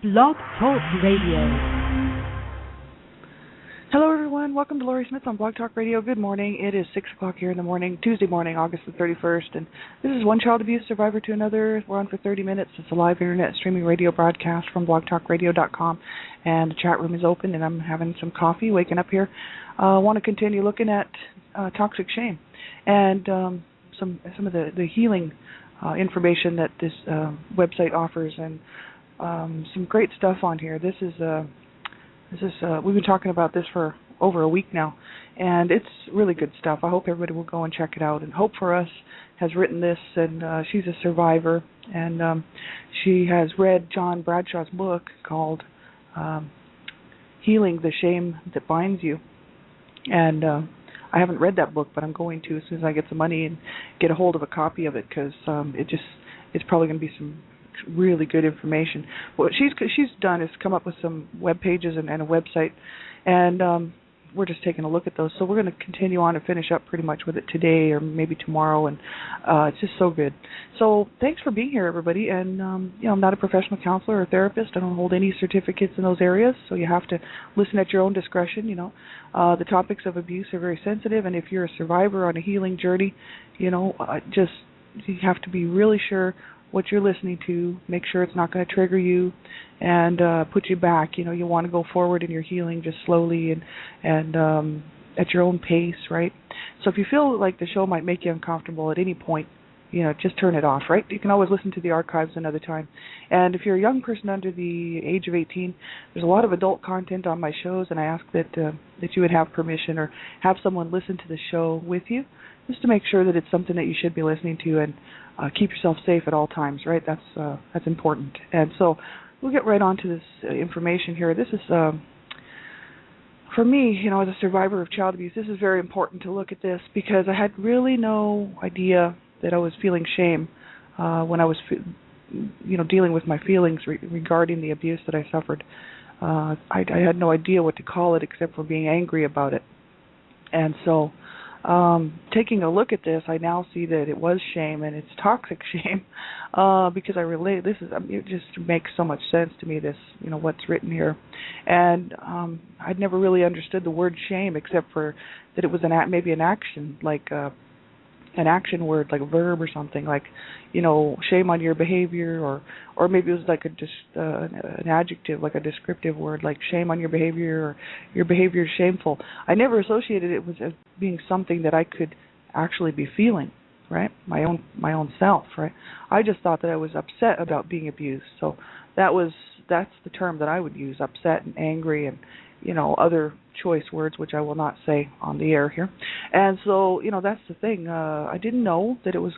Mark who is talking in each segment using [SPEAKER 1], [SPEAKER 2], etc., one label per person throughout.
[SPEAKER 1] Blog Talk Radio.
[SPEAKER 2] Hello, everyone. Welcome to Laurie Smith on Blog Talk Radio. Good morning. It is 6 o'clock here in the morning, Tuesday morning, August the 31st. And this is One Child Abuse Survivor to Another. We're on for 30 minutes. It's a live internet streaming radio broadcast from blogtalkradio.com. And the chat room is open, and I'm having some coffee, waking up here. I want to continue looking at toxic shame and some of the healing information that this website offers, and some great stuff on here. This is we've been talking about this for over a week now, and it's really good stuff. I hope everybody will go and check it out. And Hope for Us has written this, and she's a survivor, and she has read John Bradshaw's book called Healing the Shame That Binds You. And I haven't read that book, but I'm going to as soon as I get some money and get a hold of a copy of it, because it's probably going to be some really good information. What she's done is come up with some web pages and a website, and we're just taking a look at those. So we're going to continue on and finish up pretty much with it today or maybe tomorrow, and it's just so good. So thanks for being here, everybody. And I'm not a professional counselor or therapist. I don't hold any certificates in those areas, so you have to listen at your own discretion. The topics of abuse are very sensitive, and if you're a survivor on a healing journey, you have to be really sure what you're listening to, make sure it's not going to trigger you and put you back. You want to go forward in your healing just slowly and at your own pace, right? So if you feel like the show might make you uncomfortable at any point, just turn it off, right? You can always listen to the archives another time. And if you're a young person under the age of 18, there's a lot of adult content on my shows, and I ask that you would have permission or have someone listen to the show with you, just to make sure that it's something that you should be listening to, and keep yourself safe at all times, right? That's important. And so we'll get right on to this information here. This is, for me, as a survivor of child abuse, this is very important to look at this, because I had really no idea that I was feeling shame when I was, dealing with my feelings regarding the abuse that I suffered. I had no idea what to call it except for being angry about it. And so taking a look at this, I now see that it was shame, and it's toxic shame, because I relate. It just makes so much sense to me, this, what's written here. And I'd never really understood the word shame, except for that it was maybe an action, like an action word, like a verb or something, like, shame on your behavior, or maybe it was like an adjective, like a descriptive word, like shame on your behavior, or your behavior is shameful. I never associated it with as being something that I could actually be feeling, right? My own self, right? I just thought that I was upset about being abused. So that's the term that I would use: upset and angry, and other choice words, which I will not say on the air here. And so, that's the thing. I didn't know that it was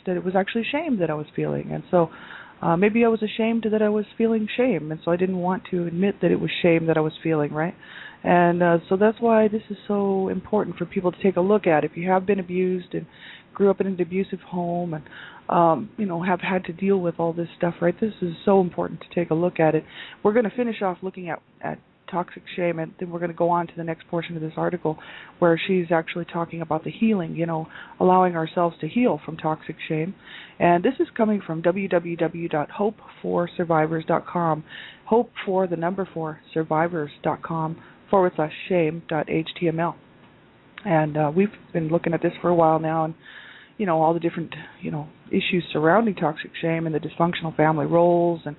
[SPEAKER 2] that it was actually shame that I was feeling. And so maybe I was ashamed that I was feeling shame. And so I didn't want to admit that it was shame that I was feeling, right? And so that's why this is so important for people to take a look at. If you have been abused and grew up in an abusive home and, have had to deal with all this stuff, right? This is so important to take a look at it. We're going to finish off looking at toxic shame, and then we're going to go on to the next portion of this article where she's actually talking about the healing, allowing ourselves to heal from toxic shame. And this is coming from www.hopeforsurvivors.com, hope for the number 4 survivors.com/shame.html. And we've been looking at this for a while now, and all the different issues surrounding toxic shame and the dysfunctional family roles and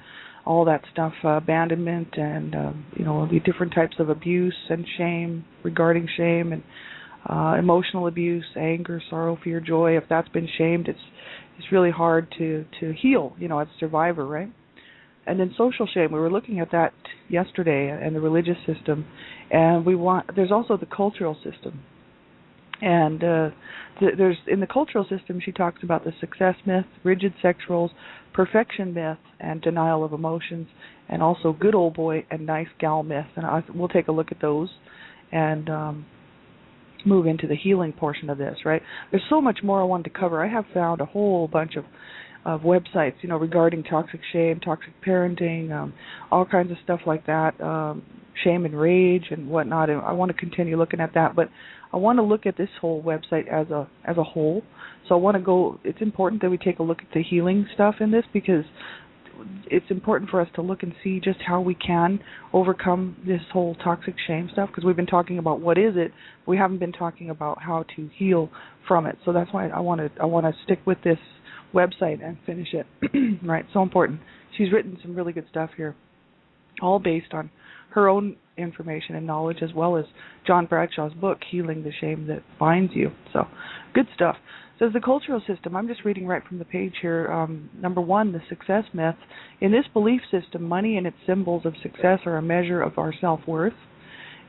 [SPEAKER 2] all that stuff, abandonment, and the different types of abuse and shame regarding shame, and emotional abuse, anger, sorrow, fear, joy. If that's been shamed, it's really hard to heal, as a survivor, right? And then social shame, we were looking at that yesterday, and the religious system, and there's also the cultural system. And there's in the cultural system, she talks about the success myth, rigid sex roles, perfection myth, and denial of emotions, and also good old boy and nice gal myth. And we'll take a look at those and move into the healing portion of this, right? There's so much more I wanted to cover. I have found a whole bunch of websites, regarding toxic shame, toxic parenting, all kinds of stuff like that, shame and rage and whatnot. And I want to continue looking at that, but I want to look at this whole website as a whole. So I want to go. It's important that we take a look at the healing stuff in this, because it's important for us to look and see just how we can overcome this whole toxic shame stuff, because we've been talking about what is it, we haven't been talking about how to heal from it. So that's why I want to stick with this website and finish it. Right, so important. She's written some really good stuff here, all based on her own information and knowledge, as well as John Bradshaw's book, Healing the Shame That Binds You. So, good stuff. So the cultural system, I'm just reading right from the page here. Number 1, the success myth. In this belief system, money and its symbols of success are a measure of our self-worth.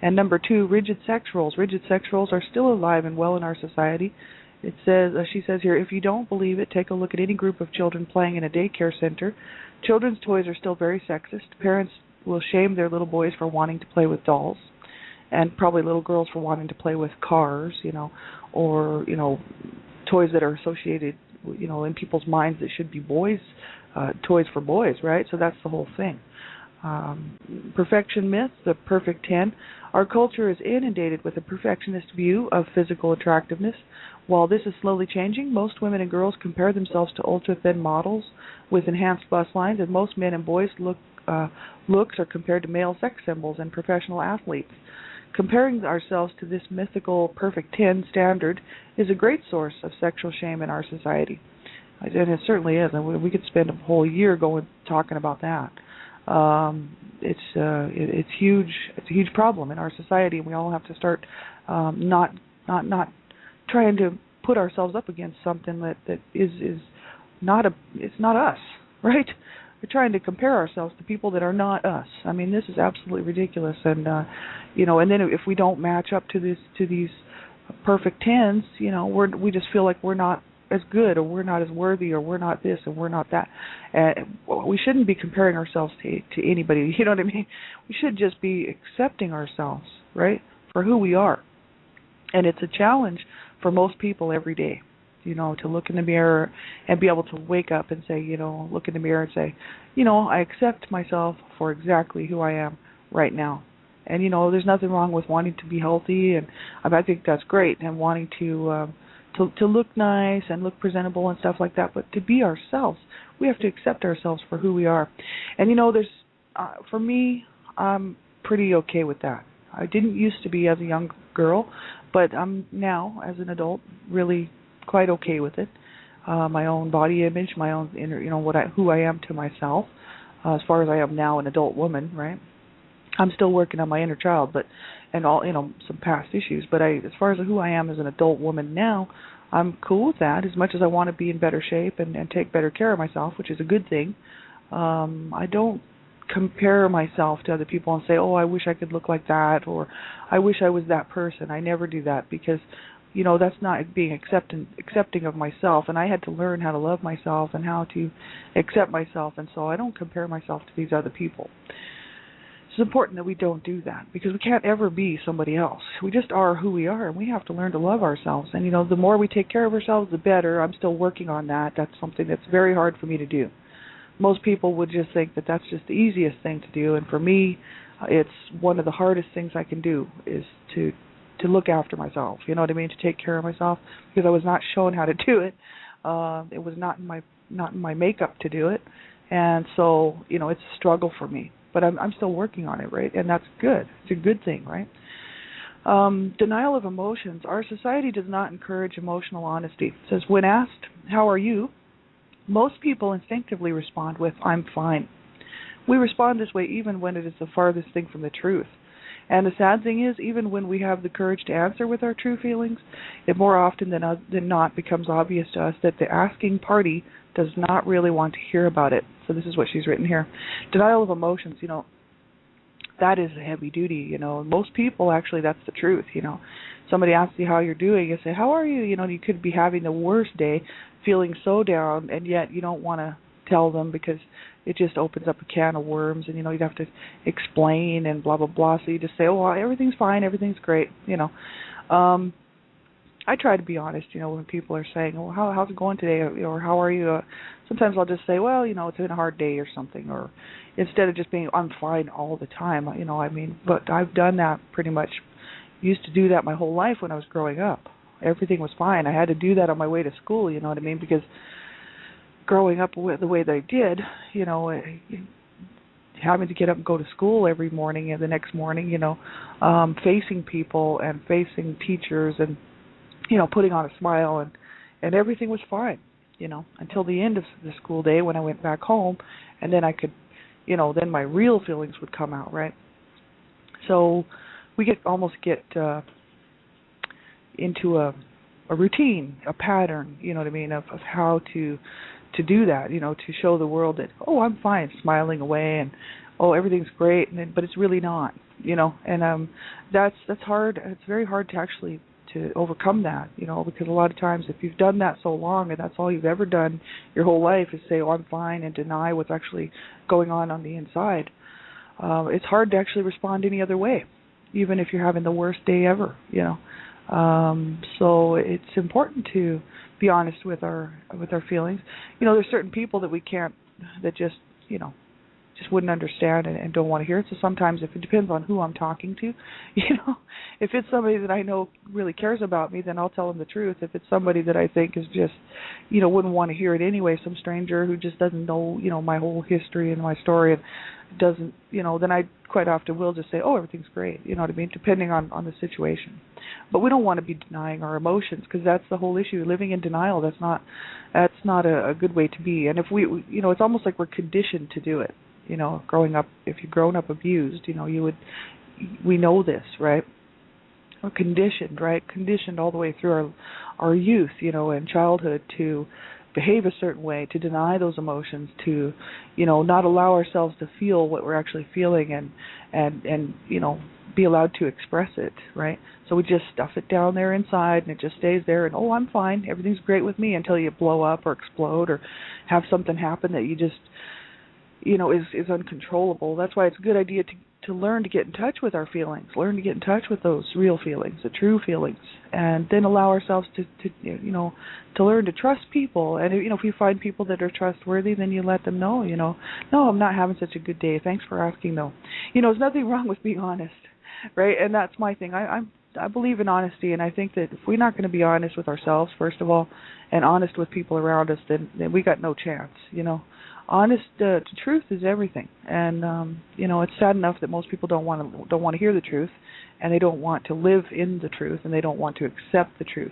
[SPEAKER 2] And number 2, rigid sex roles. Rigid sex roles are still alive and well in our society. It says, she says here, if you don't believe it, take a look at any group of children playing in a daycare center. Children's toys are still very sexist. Parents will shame their little boys for wanting to play with dolls, and probably little girls for wanting to play with cars, or, toys that are associated, in people's minds that should be boys, toys for boys, right? So that's the whole thing. Perfection myth, the perfect 10. Our culture is inundated with a perfectionist view of physical attractiveness. While this is slowly changing, most women and girls compare themselves to ultra-thin models with enhanced bust lines, and most men and boys looks are compared to male sex symbols and professional athletes. Comparing ourselves to this mythical perfect 10 standard is a great source of sexual shame in our society. And it certainly is. And we could spend a whole year talking about that. It's huge. It's a huge problem in our society, and we all have to start not trying to put ourselves up against something that is not it's not us, right? We're trying to compare ourselves to people that are not us. I mean, this is absolutely ridiculous, and and then if we don't match up to these perfect 10s, we just feel like we're not as good, or we're not as worthy, or we're not this, and we're not that. We shouldn't be comparing ourselves to anybody. You know what I mean? We should just be accepting ourselves, right, for who we are. And it's a challenge for most people every day, to look in the mirror and be able to wake up and say, look in the mirror and say, I accept myself for exactly who I am right now. And, there's nothing wrong with wanting to be healthy, and I think that's great, and wanting to look nice and look presentable and stuff like that. But to be ourselves, we have to accept ourselves for who we are. And, there's, for me, I'm pretty okay with that. I didn't used to be as a young girl, but I'm now, as an adult, really quite okay with it. My own body image, my own inner, who I am to myself, as far as I am now, an adult woman, right? I'm still working on my inner child, and all, some past issues. But as far as who I am as an adult woman now, I'm cool with that. As much as I want to be in better shape and take better care of myself, which is a good thing. I don't compare myself to other people and say, oh, I wish I could look like that, or I wish I was that person. I never do that, because that's not being accepting of myself, and I had to learn how to love myself and how to accept myself, and so I don't compare myself to these other people. It's important that we don't do that, because we can't ever be somebody else. We just are who we are, and we have to learn to love ourselves. And the more we take care of ourselves, the better. I'm still working on that. That's something that's very hard for me to do. Most people would just think that that's just the easiest thing to do, and for me, it's one of the hardest things I can do is to look after myself. You know what I mean? To take care of myself, because I was not shown how to do it. It was not in my makeup to do it, and so it's a struggle for me. But I'm still working on it, right? And that's good. It's a good thing, right? Denial of emotions. Our society does not encourage emotional honesty. It says, when asked, how are you? Most people instinctively respond with, I'm fine. We respond this way even when it is the farthest thing from the truth. And the sad thing is, even when we have the courage to answer with our true feelings, it more often than not becomes obvious to us that the asking party does not really want to hear about it. So this is what she's written here. Denial of emotions, that is heavy duty, Most people, actually, that's the truth, Somebody asks you how you're doing, you say, how are you? You could be having the worst day, feeling so down, and yet you don't want to tell them because it just opens up a can of worms, and, you'd have to explain and blah, blah, blah. So you just say, oh, well, everything's fine, everything's great, I try to be honest, when people are saying, well, how's it going today, or how are you? Sometimes I'll just say, well, it's been a hard day or something, or instead of just being, I'm fine all the time, but I've done that pretty much. Used to do that my whole life when I was growing up. Everything was fine. I had to do that on my way to school, you know what I mean, because growing up the way that I did, having to get up and go to school every morning and the next morning, facing people and facing teachers and, putting on a smile and everything was fine, until the end of the school day when I went back home, and then I could, then my real feelings would come out, right? So we almost get into a routine, a pattern, of how to do that, to show the world that, oh, I'm fine, smiling away, and oh, everything's great, but it's really not, and that's hard. It's very hard to actually to overcome that, because a lot of times if you've done that so long and that's all you've ever done your whole life is say, oh, I'm fine, and deny what's actually going on the inside, it's hard to actually respond any other way, even if you're having the worst day ever, so it's important to be honest with our feelings. There's certain people that just wouldn't understand and don't want to hear it. So sometimes, if it depends on who I'm talking to, if it's somebody that I know really cares about me, then I'll tell them the truth. If it's somebody that I think is just, wouldn't want to hear it anyway, some stranger who just doesn't know, my whole history and my story and doesn't, then I quite often will just say, oh, everything's great, you know what I mean, depending on the situation. But we don't want to be denying our emotions, because that's the whole issue. Living in denial, that's not a good way to be. And if we it's almost like we're conditioned to do it. Growing up, if you've grown up abused, we know this, right? We're conditioned, right? Conditioned all the way through our youth, and childhood to behave a certain way, to deny those emotions, to, not allow ourselves to feel what we're actually feeling and be allowed to express it, right? So we just stuff it down there inside and it just stays there and, oh, I'm fine, everything's great with me, until you blow up or explode or have something happen that you just is uncontrollable. That's why it's a good idea to learn to get in touch with our feelings, learn to get in touch with those real feelings, the true feelings, and then allow ourselves to learn to trust people. And if you find people that are trustworthy, then you let them know, no, I'm not having such a good day. Thanks for asking, though. There's nothing wrong with being honest, right? And that's my thing. I believe in honesty, and I think that if we're not going to be honest with ourselves, first of all, and honest with people around us, then we got no chance, Honest, the truth is everything, and it's sad enough that most people don't want to hear the truth, and they don't want to live in the truth, and they don't want to accept the truth.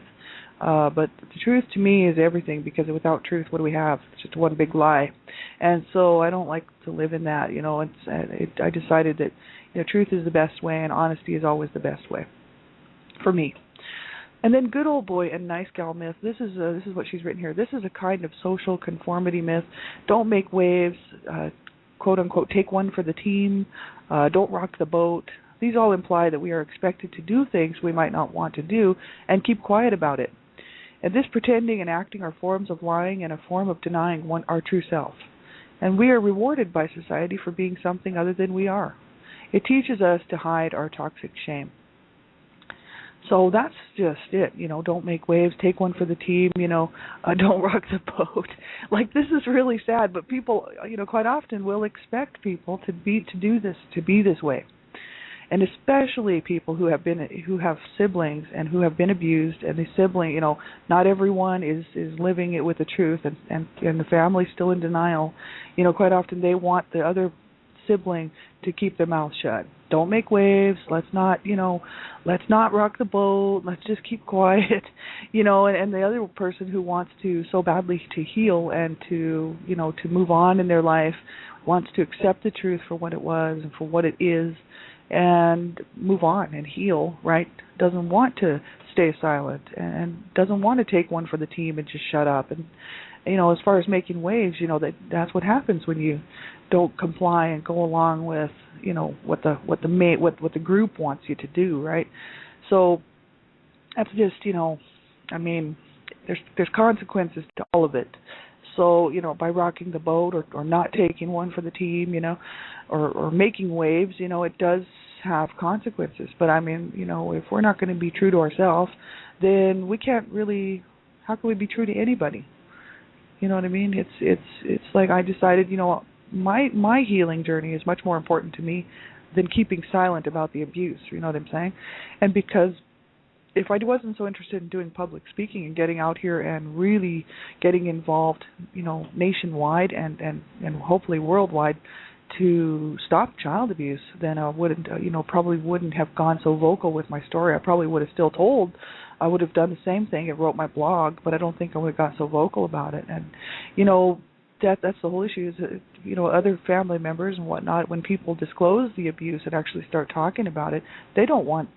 [SPEAKER 2] But the truth to me is everything, because without truth, what do we have? It's just one big lie, and so I don't like to live in that. I decided that truth is the best way, and honesty is always the best way for me. And then good old boy and nice gal myth. This is what she's written here. This is a kind of social conformity myth. Don't make waves, quote unquote, take one for the team, don't rock the boat. These all imply that we are expected to do things we might not want to do and keep quiet about it. And this pretending and acting are forms of lying and a form of denying our true self. And we are rewarded by society for being something other than we are. It teaches us to hide our toxic shame. So that's just it, don't make waves, take one for the team, don't rock the boat. Like, this is really sad, but people, quite often will expect people to be this way. And especially people who have siblings and who have been abused, and the sibling, not everyone is living it with the truth, and the family's still in denial. Quite often they want the other sibling to keep their mouth shut. Don't make waves. Let's not rock the boat. Let's just keep quiet, and the other person who wants to so badly to heal and to move on in their life, wants to accept the truth for what it was and for what it is and move on and heal, right? Doesn't want to stay silent and doesn't want to take one for the team and just shut up. And as far as making waves, that's what happens when you don't comply and go along with, what the group wants you to do, right? So that's just, there's consequences to all of it. So, by rocking the boat or not taking one for the team, or making waves, it does have consequences. But if we're not going to be true to ourselves, then we can't really, how can we be true to anybody? You know what I mean? It's like I decided, my healing journey is much more important to me than keeping silent about the abuse. You know what I'm saying? And because if I wasn't so interested in doing public speaking and getting out here and really getting involved, nationwide and hopefully worldwide to stop child abuse, then I wouldn't, probably wouldn't have gone so vocal with my story. I probably would have still told. I would have done the same thing and wrote my blog, but I don't think I would have got so vocal about it. And, that's the whole issue is that, other family members and whatnot, when people disclose the abuse and actually start talking about it, they don't want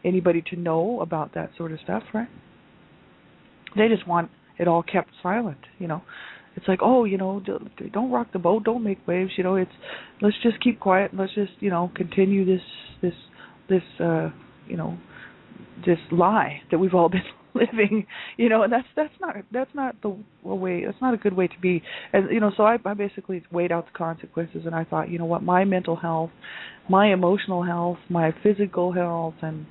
[SPEAKER 2] anybody to know about that sort of stuff, right? They just want it all kept silent, It's like, don't rock the boat, don't make waves, let's just keep quiet, and let's just, continue this this lie that we've all been living, and that's not the way, that's not a good way to be. And so I basically weighed out the consequences, and I thought, my mental health, my emotional health, my physical health, and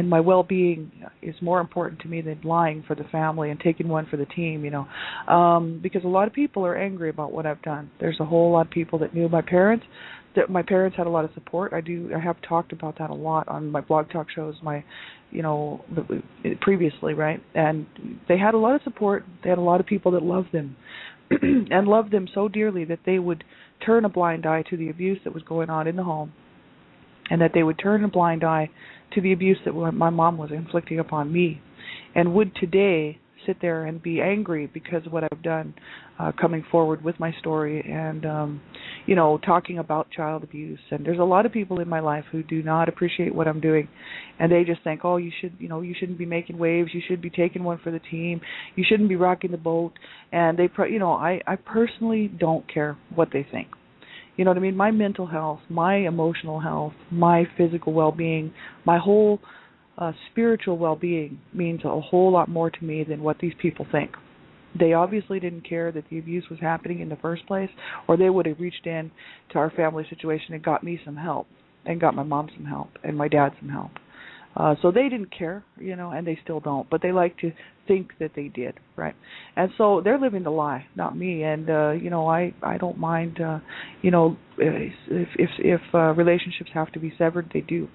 [SPEAKER 2] my well-being is more important to me than lying for the family and taking one for the team, because a lot of people are angry about what I've done. There's a whole lot of people that knew my parents, that my parents had a lot of support. I have talked about that a lot on my blog talk shows, previously, right? And they had a lot of support. They had a lot of people that loved them and loved them so dearly that they would turn a blind eye to the abuse that was going on in the home, and that they would turn a blind eye to the abuse that my mom was inflicting upon me, and would today sit there and be angry because of what I've done, coming forward with my story and, talking about child abuse. And there's a lot of people in my life who do not appreciate what I'm doing, and they just think, you shouldn't be making waves, you should be taking one for the team, you shouldn't be rocking the boat. And I personally don't care what they think. You know what I mean? My mental health, my emotional health, my physical well-being, my whole spiritual well-being means a whole lot more to me than what these people think. They obviously didn't care that the abuse was happening in the first place, or they would have reached in to our family situation and got me some help, and got my mom some help, and my dad some help. So they didn't care, and they still don't, but they like to think that they did, right? And so they're living the lie, not me. And I don't mind, if relationships have to be severed, they do.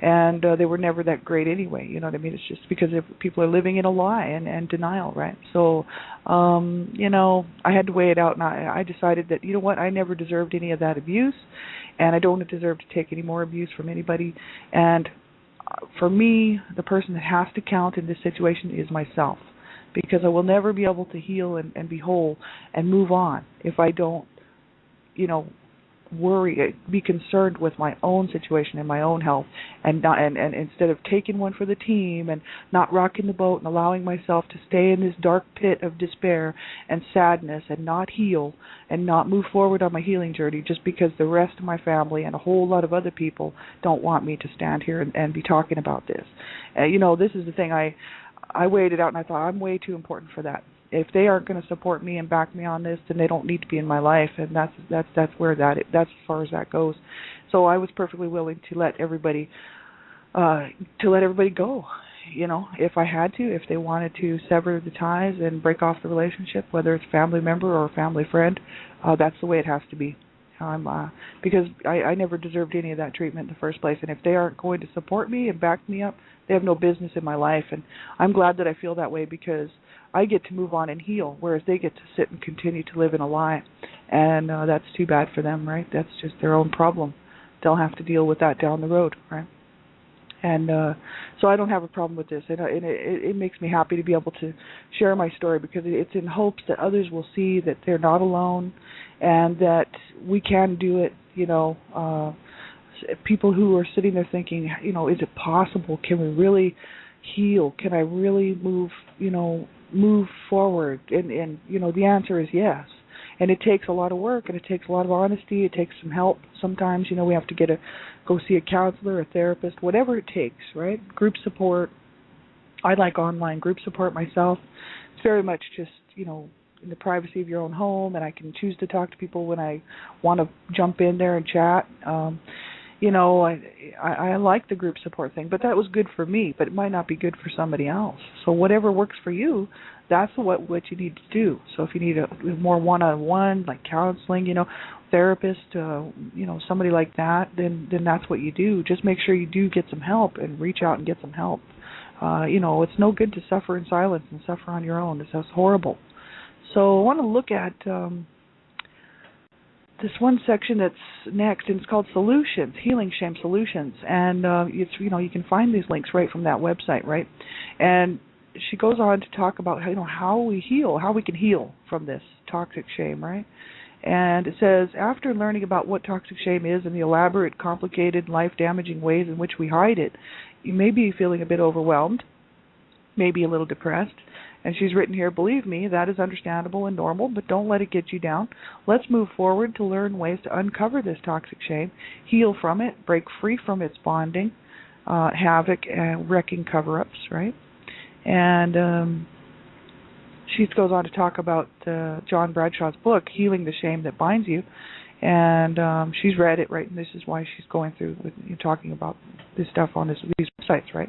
[SPEAKER 2] And they were never that great anyway, you know what I mean? It's just because people are living in a lie and denial, right? So, I had to weigh it out, and I decided that, I never deserved any of that abuse, and I don't deserve to take any more abuse from anybody. And for me, the person that has to count in this situation is myself, because I will never be able to heal and be whole and move on if I don't, be concerned with my own situation and my own health, and not and instead of taking one for the team and not rocking the boat and allowing myself to stay in this dark pit of despair and sadness and not heal and not move forward on my healing journey just because the rest of my family and a whole lot of other people don't want me to stand here and be talking about this. This is the thing. I weighed it out, and I thought, I'm way too important for that. If they aren't going to support me and back me on this, then they don't need to be in my life, and that's that's as far as that goes. So I was perfectly willing to let everybody go. If I had to, if they wanted to sever the ties and break off the relationship, whether it's family member or family friend, that's the way it has to be. Because I never deserved any of that treatment in the first place, and if they aren't going to support me and back me up, they have no business in my life. And I'm glad that I feel that way, because I get to move on and heal, whereas they get to sit and continue to live in a lie. And that's too bad for them, right? That's just their own problem. They'll have to deal with that down the road, right? And so I don't have a problem with this. And it makes me happy to be able to share my story, because it's in hopes that others will see that they're not alone and that we can do it, people who are sitting there thinking, is it possible? Can we really heal? Can I really move forward? And the answer is yes. And it takes a lot of work, and it takes a lot of honesty. It takes some help. Sometimes, we have to go see a counselor, a therapist, whatever it takes, right? Group support. I like online group support myself. It's very much just, in the privacy of your own home, and I can choose to talk to people when I want to jump in there and chat. I like the group support thing, but that was good for me, but it might not be good for somebody else. So whatever works for you, that's what you need to do. So if you need a more one-on-one, like counseling, therapist, somebody like that, then that's what you do. Just make sure you do get some help and reach out and get some help. It's no good to suffer in silence and suffer on your own. It's horrible. So I want to look at this one section that's next, and it's called Solutions, Healing Shame Solutions. And it's you can find these links right from that website, right? And she goes on to talk about how we heal, how we can heal from this toxic shame, right? And it says, after learning about what toxic shame is and the elaborate, complicated, life-damaging ways in which we hide it, you may be feeling a bit overwhelmed, maybe a little depressed. And she's written here, believe me, that is understandable and normal, but don't let it get you down. Let's move forward to learn ways to uncover this toxic shame, heal from it, break free from its bonding, havoc, and wrecking cover-ups, right? And she goes on to talk about John Bradshaw's book, Healing the Shame That Binds You. And she's read it, right? And this is why she's going through talking about this stuff on these websites, right?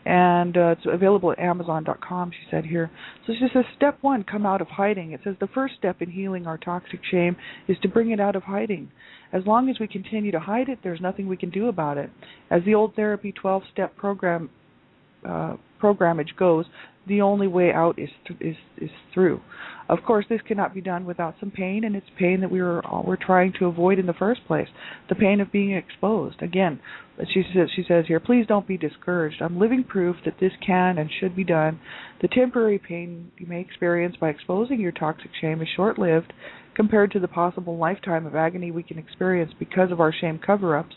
[SPEAKER 2] And it's available at Amazon.com, she said here. So she says, step 1, come out of hiding. It says the first step in healing our toxic shame is to bring it out of hiding. As long as we continue to hide it, there's nothing we can do about it. As the old therapy 12-step programmage goes, the only way out is through. Of course, this cannot be done without some pain, and it's pain that we're trying to avoid in the first place, the pain of being exposed. Again, she says here, please don't be discouraged. I'm living proof that this can and should be done. The temporary pain you may experience by exposing your toxic shame is short-lived compared to the possible lifetime of agony we can experience because of our shame cover-ups.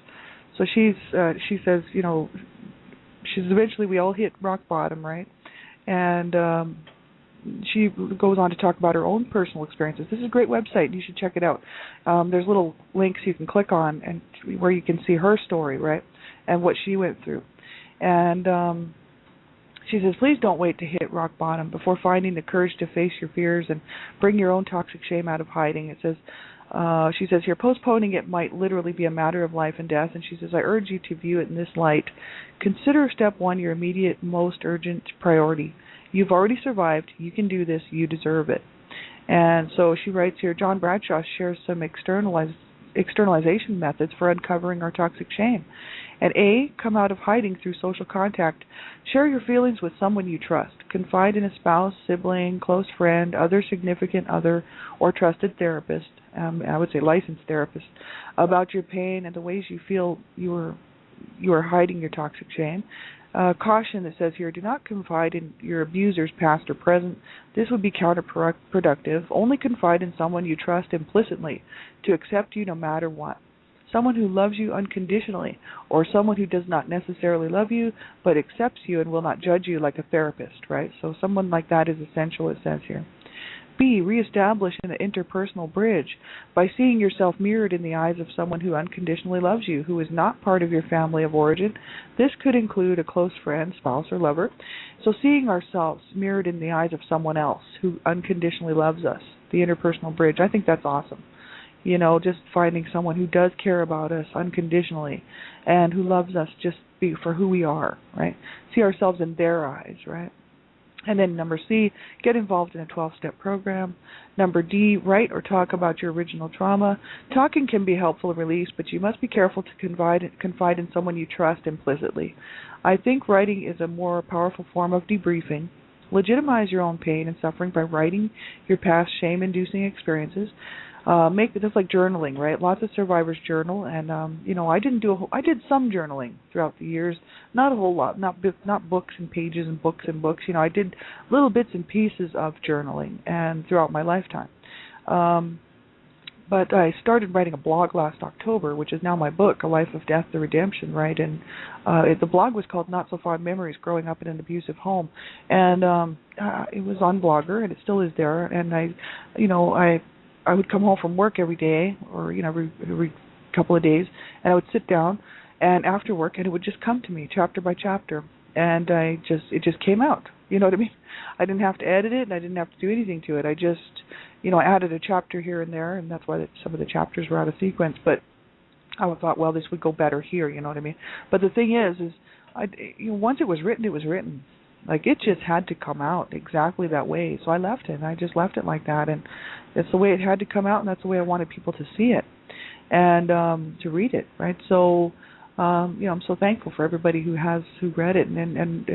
[SPEAKER 2] So she says, she's eventually we all hit rock bottom, right? And she goes on to talk about her own personal experiences. This is a great website. You should check it out. There's little links you can click on and where you can see her story, right, and what she went through. And she says, please don't wait to hit rock bottom before finding the courage to face your fears and bring your own toxic shame out of hiding. It says, she says here, postponing it might literally be a matter of life and death, and she says, I urge you to view it in this light. Consider step 1 your immediate, most urgent priority. You've already survived. You can do this. You deserve it. And so she writes here, John Bradshaw shares some externalization methods for uncovering our toxic shame. And A, come out of hiding through social contact. Share your feelings with someone you trust. Confide in a spouse, sibling, close friend, other significant other, or trusted therapist, I would say licensed therapist, about your pain and the ways you feel you are hiding your toxic shame. Caution that says here, do not confide in your abusers, past or present. This would be counterproductive. Only confide in someone you trust implicitly to accept you no matter what. Someone who loves you unconditionally, or someone who does not necessarily love you but accepts you and will not judge you like a therapist, right? So someone like that is essential, it says here. B, reestablish an interpersonal bridge by seeing yourself mirrored in the eyes of someone who unconditionally loves you, who is not part of your family of origin. This could include a close friend, spouse, or lover. So seeing ourselves mirrored in the eyes of someone else who unconditionally loves us, the interpersonal bridge, I think that's awesome. Just finding someone who does care about us unconditionally and who loves us just for who we are, right? See ourselves in their eyes, right? And then number C, get involved in a 12-step program. Number D, write or talk about your original trauma. Talking can be helpful release, but you must be careful to confide in someone you trust implicitly. I think writing is a more powerful form of debriefing. Legitimize your own pain and suffering by writing your past shame-inducing experiences. Make it just like journaling, right? Lots of survivors journal, and I did some journaling throughout the years, not a whole lot, not books and pages and books and books. I did little bits and pieces of journaling, and throughout my lifetime. But I started writing a blog last October, which is now my book, A Life of Death, The Redemption, right? And the blog was called Not So Fond Memories, Growing Up in an Abusive Home, and it was on Blogger, and it still is there. And I would come home from work every day, or every couple of days, and I would sit down, and after work, and it would just come to me chapter by chapter, and it just came out. You know what I mean? I didn't have to edit it, and I didn't have to do anything to it. I just, I added a chapter here and there, and that's why some of the chapters were out of sequence. But I thought, well, this would go better here. You know what I mean? But the thing is once it was written, it was written. Like, it just had to come out exactly that way. So I left it, and I just left it like that. And that's the way it had to come out, and that's the way I wanted people to see it and to read it, right? So, I'm so thankful for everybody who read it. And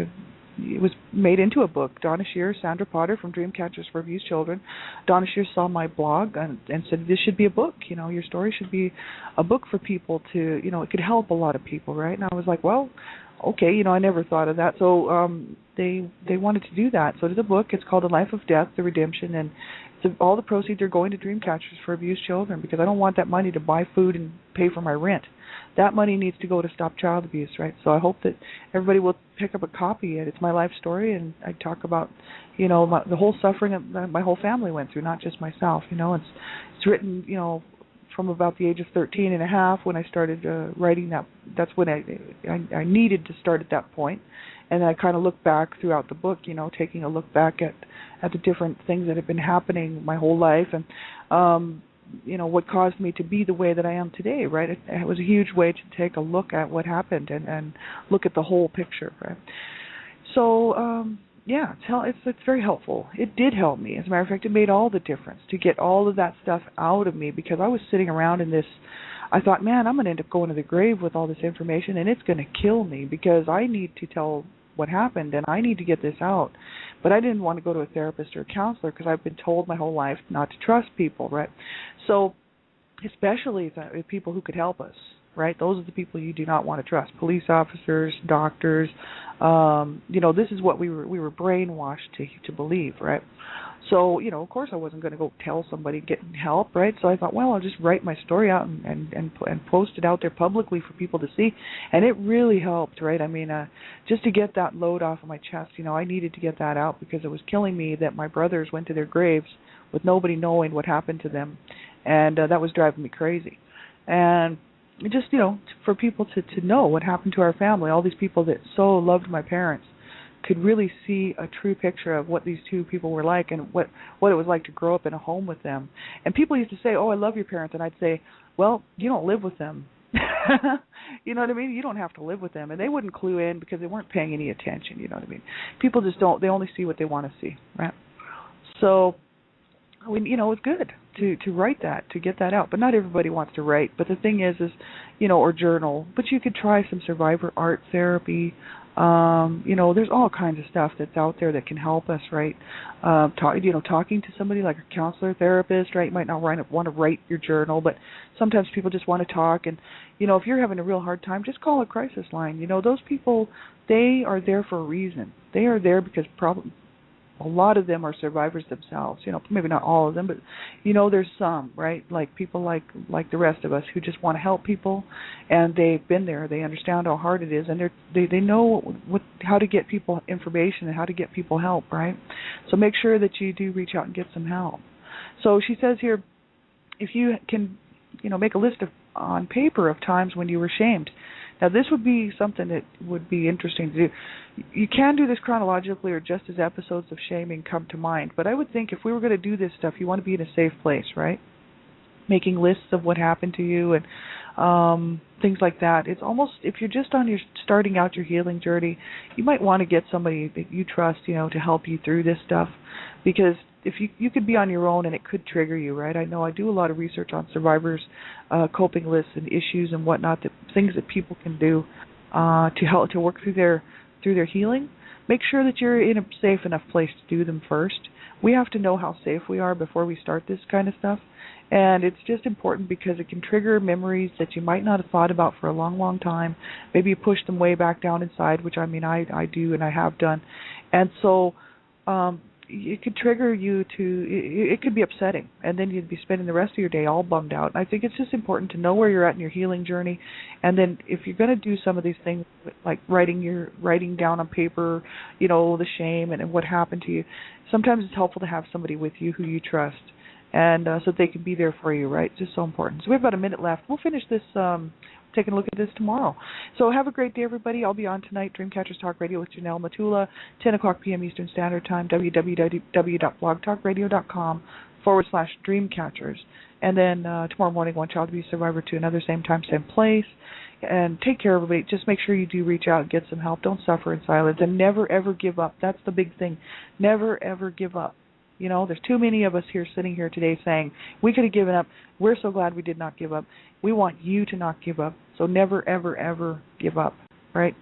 [SPEAKER 2] it was made into a book. Donna Shear, Sandra Potter from Dreamcatchers for Abused Children. Donna Shear saw my blog and said, this should be a book. Your story should be a book for people to, it could help a lot of people, right? And I was like, well, okay, I never thought of that. So they wanted to do that. So it is a book. It's called The Life of Death, The Redemption, and all the proceeds are going to Dreamcatchers for Abused Children because I don't want that money to buy food and pay for my rent. That money needs to go to stop child abuse, right? So I hope that everybody will pick up a copy. It's my life story, and I talk about, the whole suffering that my whole family went through, not just myself. It's written, from about the age of 13 and a half when I started writing that. That's when I needed to start at that point. And then I kind of look back throughout the book, taking a look back at the different things that have been happening my whole life and, what caused me to be the way that I am today, right? It was a huge way to take a look at what happened and look at the whole picture, right? So, it's very helpful. It did help me. As a matter of fact, it made all the difference to get all of that stuff out of me because I was sitting around in this. I thought, man, I'm going to end up going to the grave with all this information, and it's going to kill me because I need to tell what happened, and I need to get this out. But I didn't want to go to a therapist or a counselor because I've been told my whole life not to trust people, right? So especially if people who could help us, right? Those are the people you do not want to trust. Police officers, doctors. This is what we were brainwashed to believe, right? So, of course I wasn't going to go tell somebody getting help, right? So I thought, well, I'll just write my story out and post it out there publicly for people to see. And it really helped, right? I mean, just to get that load off of my chest, I needed to get that out because it was killing me that my brothers went to their graves with nobody knowing what happened to them. And that was driving me crazy. And just, for people to know what happened to our family, all these people that so loved my parents, could really see a true picture of what these two people were like and what it was like to grow up in a home with them. And people used to say, oh, I love your parents. And I'd say, well, you don't live with them. You know what I mean? You don't have to live with them. And they wouldn't clue in because they weren't paying any attention, you know what I mean? People just don't, they only see what they want to see, right? So, it's good to write that, to get that out. But not everybody wants to write. But the thing is, or journal. But you could try some survivor art therapy. There's all kinds of stuff that's out there that can help us, right? Talking to somebody like a counselor, therapist, right? You might not want to write your journal, but sometimes people just want to talk. And, if you're having a real hard time, just call a crisis line. Those people, they are there for a reason. They are there because a lot of them are survivors themselves, maybe not all of them, but, there's some, right? Like people like the rest of us who just want to help people, and they've been there. They understand how hard it is, and they know how to get people information and how to get people help, right? So make sure that you do reach out and get some help. So she says here, if you can, make a list on paper of times when you were shamed. Now, this would be something that would be interesting to do. You can do this chronologically or just as episodes of shaming come to mind, but I would think if we were going to do this stuff, you want to be in a safe place, right? Making lists of what happened to you and things like that. It's almost, if you're just starting out your healing journey, you might want to get somebody that you trust, to help you through this stuff, because if you could be on your own and it could trigger you, right? I know I do a lot of research on survivors' coping lists and issues and whatnot, things that people can do to help to work through their healing. Make sure that you're in a safe enough place to do them first. We have to know how safe we are before we start this kind of stuff. And it's just important because it can trigger memories that you might not have thought about for a long, long time. Maybe you push them way back down inside, which I do and I have done. And so it could trigger you it could be upsetting, and then you'd be spending the rest of your day all bummed out. And I think it's just important to know where you're at in your healing journey, and then if you're going to do some of these things like writing down on paper, the shame and what happened to you, sometimes it's helpful to have somebody with you who you trust, and so they can be there for you, right? It's just so important. So we have about a minute left. We'll finish this taking a look at this tomorrow. So have a great day, everybody. I'll be on tonight, Dreamcatchers Talk Radio with Janelle Matula, 10 o'clock p.m. Eastern Standard Time, www.blogtalkradio.com/Dreamcatchers. And then tomorrow morning, One Child Abuse Survivor to another same time, same place. And take care, everybody. Just make sure you do reach out and get some help. Don't suffer in silence. And never, ever give up. That's the big thing. Never, ever give up. There's too many of us here sitting here today saying, we could have given up. We're so glad we did not give up. We want you to not give up. So never, ever, ever give up, right?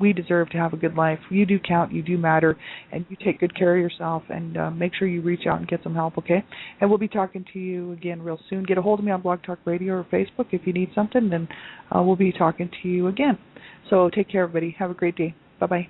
[SPEAKER 2] we deserve to have a good life. You do count, you do matter, and you take good care of yourself, and make sure you reach out and get some help, okay? And we'll be talking to you again real soon. Get a hold of me on Blog Talk Radio or Facebook if you need something, and we'll be talking to you again. So take care, everybody. Have a great day. Bye-bye.